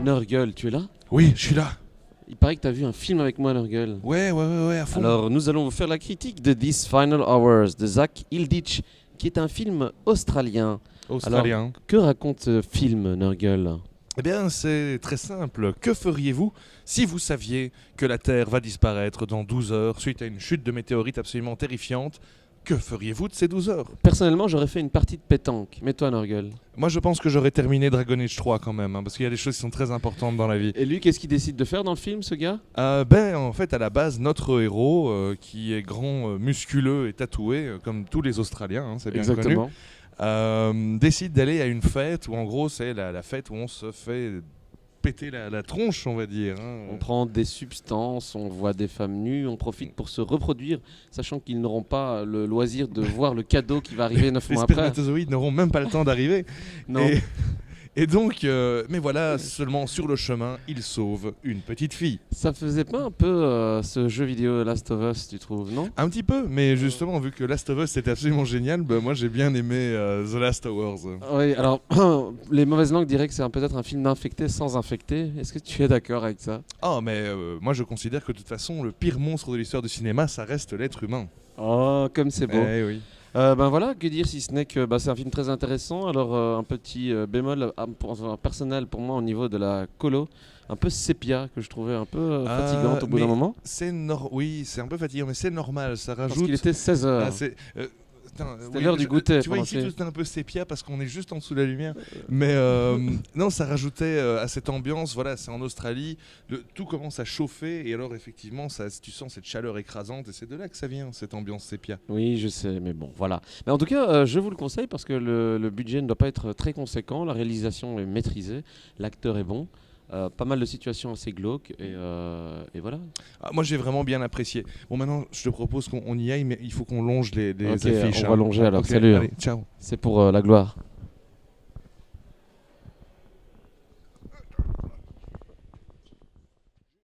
Nurgle, tu es là? Oui, je suis là. Il paraît que tu as vu un film avec moi, Nurgle. Ouais, à fond. Alors, nous allons vous faire la critique de This Final Hours de Zach Hilditch, qui est un film australien. Australien. Alors, que raconte ce film, Nurgle? Eh bien, c'est très simple. Que feriez-vous si vous saviez que la Terre va disparaître dans 12 heures suite à une chute de météorite absolument terrifiante? Que feriez-vous de ces 12 heures? Personnellement, j'aurais fait une partie de pétanque. Mais toi, Nurgle? Moi, je pense que j'aurais terminé Dragon Age 3 quand même, parce qu'il y a des choses qui sont très importantes dans la vie. Et lui, qu'est-ce qu'il décide de faire dans le film, ce gars? En fait, à la base, notre héros, qui est grand, musculeux et tatoué, comme tous les Australiens, c'est bien Exactement. connu, décide d'aller à une fête où, en gros, c'est la fête où on se fait péter la tronche, on va dire. On prend des substances, on voit des femmes nues, on profite pour se reproduire, sachant qu'ils n'auront pas le loisir de voir le cadeau qui va arriver 9 Les mois après. spermatozoïdes n'auront même pas le temps d'arriver. Non. Et donc, mais voilà, seulement sur le chemin, il sauve une petite fille. Ça faisait pas un peu ce jeu vidéo Last of Us, tu trouves, non? Un petit peu, mais justement, vu que Last of Us c'était absolument génial, moi j'ai bien aimé The Last Hours. Oui, alors les mauvaises langues diraient que c'est peut-être un film d'infecté sans infecté. Est-ce que tu es d'accord avec ça? Moi je considère que de toute façon, le pire monstre de l'histoire du cinéma, ça reste l'être humain. Oh, comme c'est beau. Eh oui. Ben voilà, que dire si ce n'est que c'est un film très intéressant. Alors un petit bémol personnel pour moi au niveau de la colo, un peu sépia que je trouvais un peu fatigante au bout d'un moment. Oui, c'est un peu fatigant, mais c'est normal, ça rajoute. Parce qu'il était 16h. C'était l'heure du goûter. Tu vois, ici tout est un peu sépia parce qu'on est juste en dessous de la lumière. Mais non, ça rajoutait à cette ambiance. Voilà, c'est en Australie, tout commence à chauffer et alors effectivement, tu sens cette chaleur écrasante et c'est de là que ça vient, cette ambiance sépia. Oui, je sais, mais bon, voilà. Mais en tout cas, je vous le conseille parce que le budget ne doit pas être très conséquent. La réalisation est maîtrisée, l'acteur est bon. Pas mal de situations assez glauques et voilà. Moi j'ai vraiment bien apprécié. Bon maintenant je te propose qu'on y aille mais il faut qu'on longe les Ok, affiches. on va longer alors, Ok, salut. allez, ciao. C'est pour la gloire.